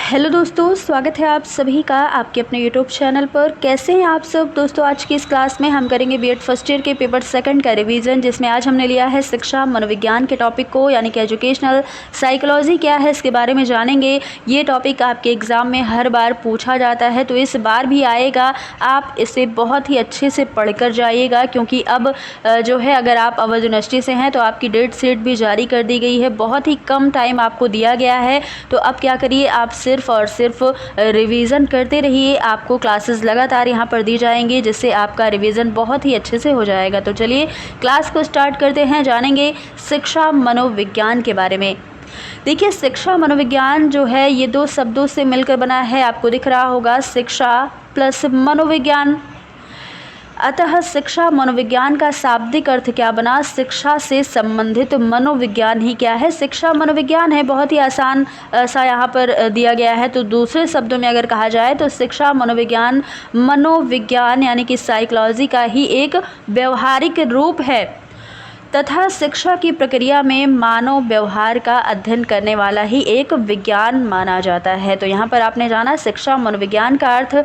Hello दोस्तों, स्वागत है आप सभी का आपके अपने यूट्यूब चैनल पर। कैसे हैं आप सब दोस्तों। आज की इस क्लास में हम करेंगे बीएड फर्स्ट ईयर के पेपर सेकंड का रिवीजन, जिसमें आज हमने लिया है शिक्षा मनोविज्ञान के टॉपिक को, यानी कि एजुकेशनल साइकोलॉजी क्या है इसके बारे में जानेंगे। ये टॉपिक आपके एग्ज़ाम में हर बार पूछा जाता है, तो इस बार भी आएगा। आप इसे बहुत ही अच्छे से पढ़ कर जाइएगा, क्योंकि अब जो है अगर आप अवर यूनिवर्सिटी से हैं तो आपकी डेट शीट भी जारी कर दी गई है। बहुत ही कम टाइम आपको दिया गया है, तो अब क्या करिए, आप सिर्फ और सिर्फ रिवीजन करते रहिए। आपको क्लासेस लगातार यहाँ पर दी जाएंगी, जिससे आपका रिवीजन बहुत ही अच्छे से हो जाएगा। तो चलिए क्लास को स्टार्ट करते हैं, जानेंगे शिक्षा मनोविज्ञान के बारे में। देखिए, शिक्षा मनोविज्ञान जो है ये दो शब्दों से मिलकर बना है। आपको दिख रहा होगा शिक्षा प्लस मनोविज्ञान। अतः शिक्षा मनोविज्ञान का शाब्दिक अर्थ क्या बना, शिक्षा से संबंधित मनोविज्ञान ही क्या है, शिक्षा मनोविज्ञान है। बहुत ही आसान सा यहाँ पर दिया गया है। तो दूसरे शब्दों में अगर कहा जाए तो शिक्षा मनोविज्ञान मनोविज्ञान यानी कि साइकोलॉजी का ही एक व्यवहारिक रूप है तथा शिक्षा की प्रक्रिया में मानव व्यवहार का अध्ययन करने वाला ही एक विज्ञान माना जाता है। तो यहाँ पर आपने जाना शिक्षा मनोविज्ञान का अर्थ।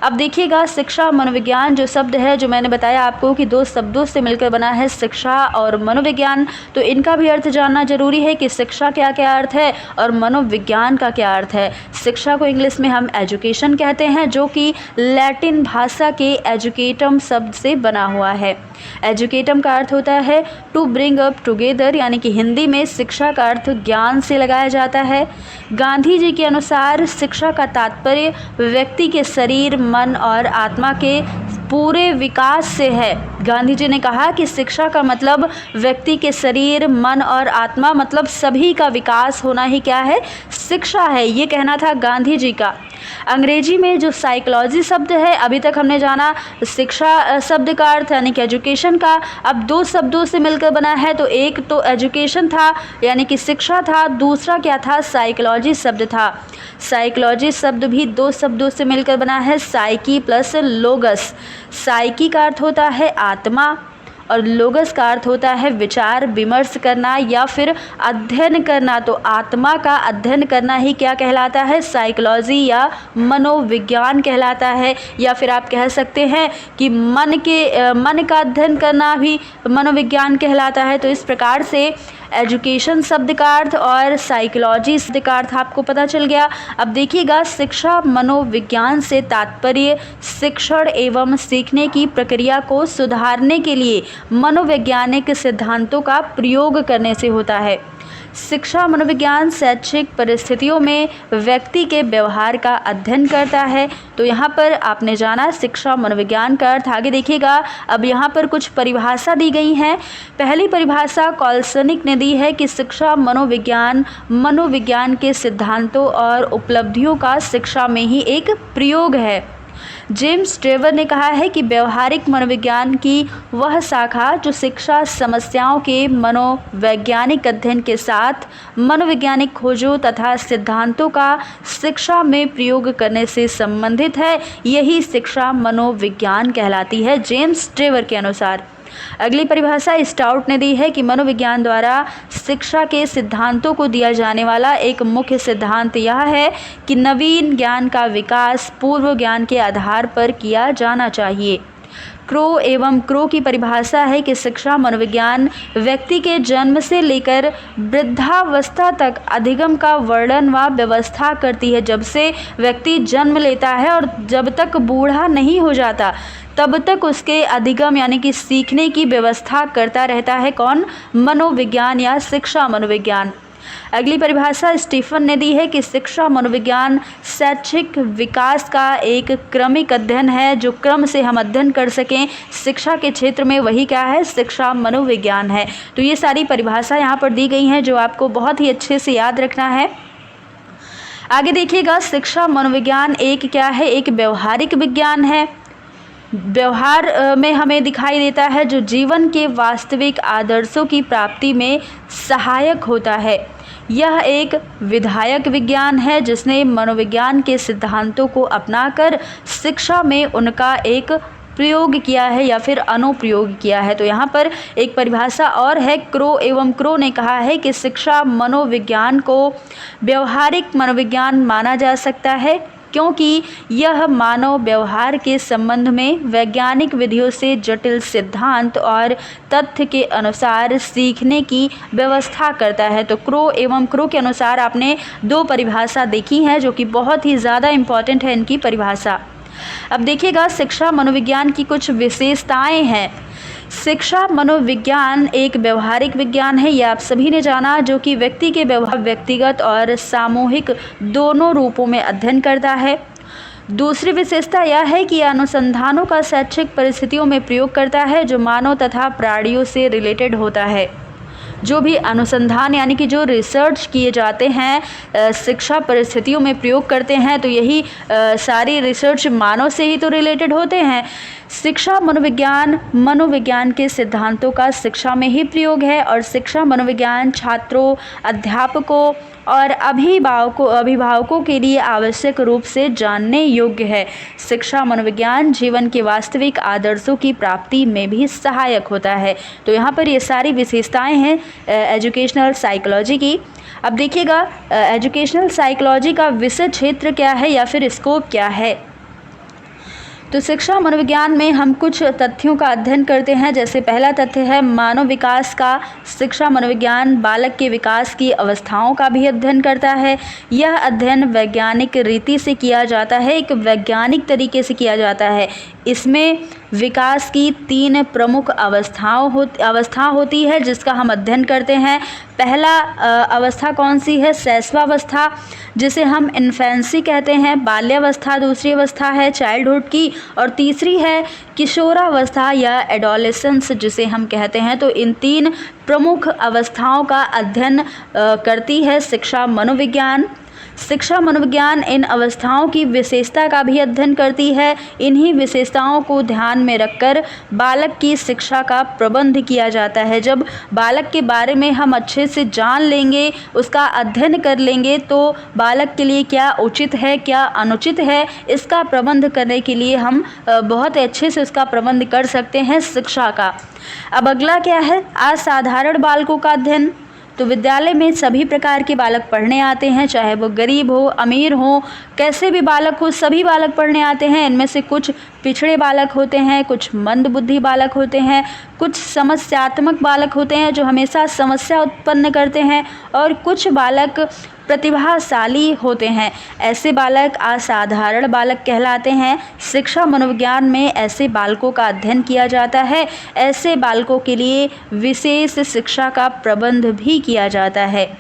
अब देखिएगा, शिक्षा मनोविज्ञान जो शब्द है, जो मैंने बताया आपको कि दो शब्दों से मिलकर बना है, शिक्षा और मनोविज्ञान, तो इनका भी अर्थ जानना जरूरी है कि शिक्षा क्या क्या अर्थ है और मनोविज्ञान का क्या अर्थ है। शिक्षा को इंग्लिश में हम एजुकेशन कहते हैं, जो कि लैटिन भाषा के एजुकेटम शब्द से बना हुआ है। एजुकेटम का अर्थ होता है टू ब्रिंग अप टुगेदर, यानी कि हिंदी में शिक्षा का अर्थ ज्ञान से लगाया जाता है। गांधी जी के अनुसार शिक्षा का तात्पर्य व्यक्ति के शरीर, मन और आत्मा के पूरे विकास से है। गांधी जी ने कहा कि शिक्षा का मतलब व्यक्ति के शरीर, मन और आत्मा, मतलब सभी का विकास होना ही क्या है, शिक्षा है। ये कहना था गांधी जी का। अंग्रेजी में जो साइकोलॉजी शब्द है, अभी तक हमने जाना शिक्षा शब्द का अर्थ यानी कि एजुकेशन का, अब दो शब्दों से मिलकर बना है। तो एक तो एजुकेशन था यानी कि शिक्षा था, दूसरा क्या था, साइकोलॉजी शब्द था। साइकोलॉजी शब्द भी दो शब्दों से मिलकर बना है, साइकी प्लस लोगस। साइकी का अर्थ होता है आत्मा और लोगस का अर्थ होता है विचार विमर्श करना या फिर अध्ययन करना। तो आत्मा का अध्ययन करना ही क्या कहलाता है, साइकोलॉजी या मनोविज्ञान कहलाता है। या फिर आप कह सकते हैं कि मन का अध्ययन करना भी मनोविज्ञान कहलाता है। तो इस प्रकार से एजुकेशन शब्द का अर्थ और साइकोलॉजी शब्द का अर्थ आपको पता चल गया। अब देखिएगा, शिक्षा मनोविज्ञान से तात्पर्य शिक्षण एवं सीखने की प्रक्रिया को सुधारने के लिए मनोवैज्ञानिक सिद्धांतों का प्रयोग करने से होता है। शिक्षा मनोविज्ञान शैक्षिक परिस्थितियों में व्यक्ति के व्यवहार का अध्ययन करता है। तो यहाँ पर आपने जाना शिक्षा मनोविज्ञान का अर्थ। आगे देखिएगा, अब यहाँ पर कुछ परिभाषा दी गई हैं। पहली परिभाषा कॉल्सनिक ने दी है कि शिक्षा मनोविज्ञान के सिद्धांतों और उपलब्धियों का शिक्षा में ही एक प्रयोग है। जेम्स ट्रेवर ने कहा है कि व्यवहारिक मनोविज्ञान की वह शाखा जो शिक्षा समस्याओं के मनोवैज्ञानिक अध्ययन के साथ मनोवैज्ञानिक खोजों तथा सिद्धांतों का शिक्षा में प्रयोग करने से संबंधित है, यही शिक्षा मनोविज्ञान कहलाती है, जेम्स ट्रेवर के अनुसार। अगली परिभाषा स्टाउट ने दी है कि मनोविज्ञान द्वारा शिक्षा के सिद्धांतों को दिया जाने वाला एक मुख्य सिद्धांत यह है कि नवीन ज्ञान का विकास पूर्व ज्ञान के आधार पर किया जाना चाहिए। क्रो की परिभाषा है कि शिक्षा मनोविज्ञान व्यक्ति के जन्म से लेकर वृद्धावस्था तक अधिगम का वर्णन व व्यवस्था करती है। जब से व्यक्ति जन्म लेता है और जब तक बूढ़ा नहीं हो जाता, तब तक उसके अधिगम यानी कि सीखने की व्यवस्था करता रहता है। कौन, मनोविज्ञान या शिक्षा मनोविज्ञान। अगली परिभाषा स्टीफन ने दी है कि शिक्षा मनोविज्ञान शैक्षिक विकास का एक क्रमिक अध्ययन है, जो क्रम से हम अध्ययन कर सकें शिक्षा के क्षेत्र में, वही क्या है, शिक्षा मनोविज्ञान है। तो ये सारी परिभाषा यहाँ पर दी गई हैं, जो आपको बहुत ही अच्छे से याद रखना है। आगे देखिएगा, शिक्षा मनोविज्ञान एक क्या है, एक व्यवहारिक विज्ञान है। व्यवहार में हमें दिखाई देता है, जो जीवन के वास्तविक आदर्शों की प्राप्ति में सहायक होता है। यह एक विधायक विज्ञान है, जिसने मनोविज्ञान के सिद्धांतों को अपनाकर शिक्षा में उनका एक प्रयोग किया है या फिर अनुप्रयोग किया है। तो यहाँ पर एक परिभाषा और है, क्रो एवं क्रो ने कहा है कि शिक्षा मनोविज्ञान को व्यवहारिक मनोविज्ञान माना जा सकता है, क्योंकि यह मानव व्यवहार के संबंध में वैज्ञानिक विधियों से जटिल सिद्धांत और तथ्य के अनुसार सीखने की व्यवस्था करता है। तो क्रो एवं क्रो के अनुसार आपने दो परिभाषा देखी हैं जो कि बहुत ही ज़्यादा इम्पॉर्टेंट है इनकी परिभाषा। अब देखिएगा, शिक्षा मनोविज्ञान की कुछ विशेषताएं हैं। शिक्षा मनोविज्ञान एक व्यवहारिक विज्ञान है, यह आप सभी ने जाना, जो कि व्यक्ति के व्यवहार व्यक्तिगत और सामूहिक दोनों रूपों में अध्ययन करता है। दूसरी विशेषता यह है कि यह अनुसंधानों का शैक्षिक परिस्थितियों में प्रयोग करता है जो मानव तथा प्राणियों से रिलेटेड होता है। जो भी अनुसंधान यानी कि जो रिसर्च किए जाते हैं शिक्षा परिस्थितियों में प्रयोग करते हैं, तो यही सारी रिसर्च मानव से ही तो रिलेटेड होते हैं। शिक्षा मनोविज्ञान के सिद्धांतों का शिक्षा में ही प्रयोग है और शिक्षा मनोविज्ञान छात्रों, अध्यापकों और अभिभावकों के लिए आवश्यक रूप से जानने योग्य है। शिक्षा मनोविज्ञान जीवन के वास्तविक आदर्शों की प्राप्ति में भी सहायक होता है। तो यहाँ पर ये सारी विशेषताएं हैं एजुकेशनल साइकोलॉजी की। अब देखिएगा, एजुकेशनल साइकोलॉजी का विषय क्षेत्र क्या है या फिर स्कोप क्या है। तो शिक्षा मनोविज्ञान में हम कुछ तथ्यों का अध्ययन करते हैं। जैसे पहला तथ्य है मानव विकास का। शिक्षा मनोविज्ञान बालक के विकास की अवस्थाओं का भी अध्ययन करता है। यह अध्ययन वैज्ञानिक रीति से किया जाता है, एक वैज्ञानिक तरीके से किया जाता है। इसमें विकास की 3 प्रमुख अवस्था होती है जिसका हम अध्ययन करते हैं। पहला अवस्था कौन सी है? शैशवावस्था, जिसे हम इन्फेंसी कहते हैं। बाल्यावस्था दूसरी अवस्था है चाइल्डहुड की, और तीसरी है किशोरावस्था या एडोलेसेंस जिसे हम कहते हैं। तो इन 3 प्रमुख अवस्थाओं का अध्ययन करती है शिक्षा मनोविज्ञान। शिक्षा मनोविज्ञान इन अवस्थाओं की विशेषता का भी अध्ययन करती है। इन्हीं विशेषताओं को ध्यान में रखकर बालक की शिक्षा का प्रबंध किया जाता है। जब बालक के बारे में हम अच्छे से जान लेंगे, उसका अध्ययन कर लेंगे, तो बालक के लिए क्या उचित है, क्या अनुचित है, इसका प्रबंध करने के लिए हम बहुत अच्छे से उसका प्रबंध कर सकते हैं शिक्षा का। अब अगला क्या है? असाधारण बालकों का अध्ययन। तो विद्यालय में सभी प्रकार के बालक पढ़ने आते हैं, चाहे वो गरीब हो, अमीर हो, कैसे भी बालक हो, सभी बालक पढ़ने आते हैं। इनमें से कुछ पिछड़े बालक होते हैं, कुछ मंदबुद्धि बालक होते हैं, कुछ समस्यात्मक बालक होते हैं जो हमेशा समस्या उत्पन्न करते हैं, और कुछ बालक प्रतिभाशाली होते हैं। ऐसे बालक असाधारण बालक कहलाते हैं। शिक्षा मनोविज्ञान में ऐसे बालकों का अध्ययन किया जाता है। ऐसे बालकों के लिए विशेष शिक्षा का प्रबंध भी किया जाता है।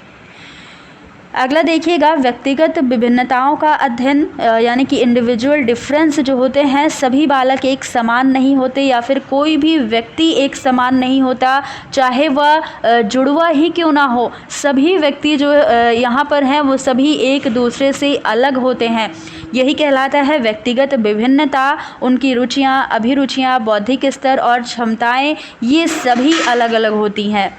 अगला देखिएगा, व्यक्तिगत विभिन्नताओं का अध्ययन, यानी कि इंडिविजुअल डिफरेंस जो होते हैं। सभी बालक एक समान नहीं होते, या फिर कोई भी व्यक्ति एक समान नहीं होता, चाहे वह जुड़वा ही क्यों ना हो। सभी व्यक्ति जो यहाँ पर हैं वो सभी एक दूसरे से अलग होते हैं। यही कहलाता है व्यक्तिगत विभिन्नता। उनकी रुचियाँ, अभिरुचियाँ, बौद्धिक स्तर और क्षमताएँ ये सभी अलग अलग होती हैं।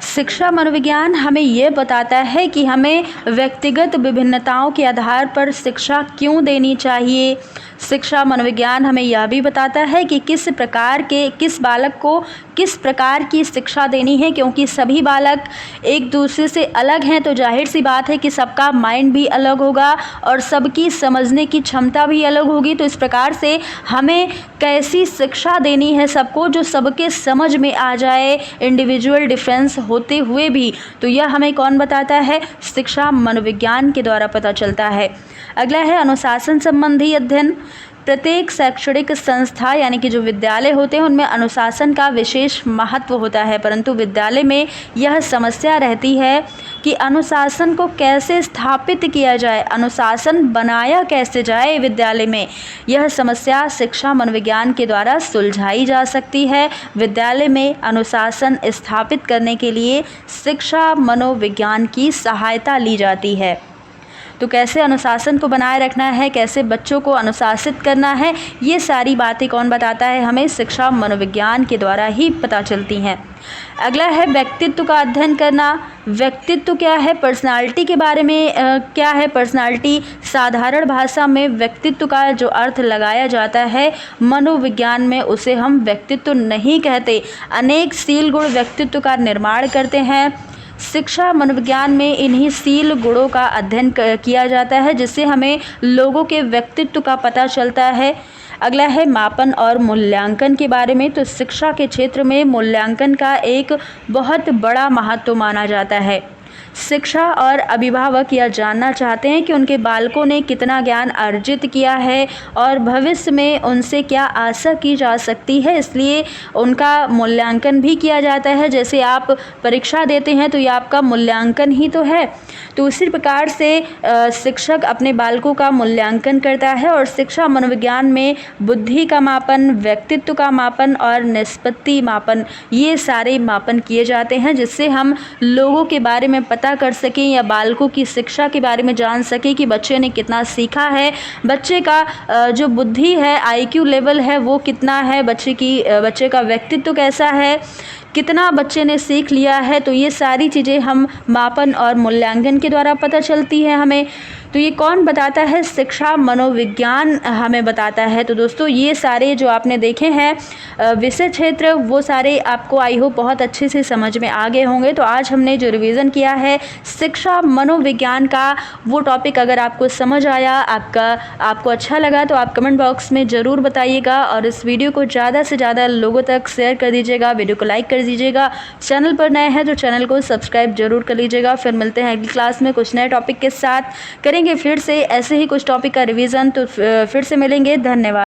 शिक्षा मनोविज्ञान हमें ये बताता है कि हमें व्यक्तिगत विभिन्नताओं के आधार पर शिक्षा क्यों देनी चाहिए। शिक्षा मनोविज्ञान हमें यह भी बताता है कि किस बालक को किस प्रकार की शिक्षा देनी है, क्योंकि सभी बालक एक दूसरे से अलग हैं। तो जाहिर सी बात है कि सबका माइंड भी अलग होगा और सबकी समझने की क्षमता भी अलग होगी। तो इस प्रकार से हमें कैसी शिक्षा देनी है सबको, जो सबके समझ में आ जाए, इंडिविजुअल डिफरेंस होते हुए भी। तो यह हमें कौन बताता है? शिक्षा मनोविज्ञान के द्वारा पता चलता है। अगला है अनुशासन संबंधी अध्ययन। प्रत्येक शैक्षणिक संस्था यानी कि जो विद्यालय होते हैं उनमें अनुशासन का विशेष महत्व होता है, परंतु विद्यालय में यह समस्या रहती है कि अनुशासन को कैसे स्थापित किया जाए, अनुशासन बनाया कैसे जाए विद्यालय में। यह समस्या शिक्षा मनोविज्ञान के द्वारा सुलझाई जा सकती है। विद्यालय में अनुशासन स्थापित करने के लिए शिक्षा मनोविज्ञान की सहायता ली जाती है। तो कैसे अनुशासन को बनाए रखना है, कैसे बच्चों को अनुशासित करना है, ये सारी बातें कौन बताता है? हमें शिक्षा मनोविज्ञान के द्वारा ही पता चलती हैं। अगला है व्यक्तित्व का अध्ययन करना। व्यक्तित्व क्या है? पर्सनालिटी के बारे में क्या है? पर्सनालिटी साधारण भाषा में व्यक्तित्व का जो अर्थ लगाया जाता है मनोविज्ञान में, उसे हम व्यक्तित्व नहीं कहते। अनेक शील गुण व्यक्तित्व का निर्माण करते हैं। शिक्षा मनोविज्ञान में इन्हीं शील गुणों का अध्ययन किया जाता है, जिससे हमें लोगों के व्यक्तित्व का पता चलता है। अगला है मापन और मूल्यांकन के बारे में। तो शिक्षा के क्षेत्र में मूल्यांकन का एक बहुत बड़ा महत्व माना जाता है। शिक्षा और अभिभावक यह जानना चाहते हैं कि उनके बालकों ने कितना ज्ञान अर्जित किया है और भविष्य में उनसे क्या आशा की जा सकती है, इसलिए उनका मूल्यांकन भी किया जाता है। जैसे आप परीक्षा देते हैं तो ये आपका मूल्यांकन ही तो है। तो उसी प्रकार से शिक्षक अपने बालकों का मूल्यांकन करता है। और शिक्षा मनोविज्ञान में बुद्धि का मापन, व्यक्तित्व का मापन और निष्पत्ति मापन, ये सारे मापन किए जाते हैं, जिससे हम लोगों के बारे में पता कर सकें या बालकों की शिक्षा के बारे में जान सकें कि बच्चे ने कितना सीखा है, बच्चे का जो बुद्धि है, IQ लेवल है वो कितना है, बच्चे का व्यक्तित्व कैसा है, कितना बच्चे ने सीख लिया है। तो ये सारी चीज़ें हम मापन और मूल्यांकन के द्वारा पता चलती है हमें। तो ये कौन बताता है? शिक्षा मनोविज्ञान हमें बताता है। तो दोस्तों ये सारे जो आपने देखे हैं विषय क्षेत्र, वो सारे आपको आई होप बहुत अच्छे से समझ में आ गए होंगे। तो आज हमने जो रिवीजन किया है शिक्षा मनोविज्ञान का, वो टॉपिक अगर आपको समझ आया, आपको अच्छा लगा, तो आप कमेंट बॉक्स में ज़रूर बताइएगा। और इस वीडियो को ज़्यादा से ज़्यादा लोगों तक शेयर कर दीजिएगा, वीडियो को लाइक कर दीजिएगा। चैनल पर नए हैं तो चैनल को सब्सक्राइब जरूर कर लीजिएगा। फिर मिलते हैं अगली क्लास में कुछ नए टॉपिक के साथ, करेंगे फिर से ऐसे ही कुछ टॉपिक का रिवीजन। तो फिर से मिलेंगे। धन्यवाद।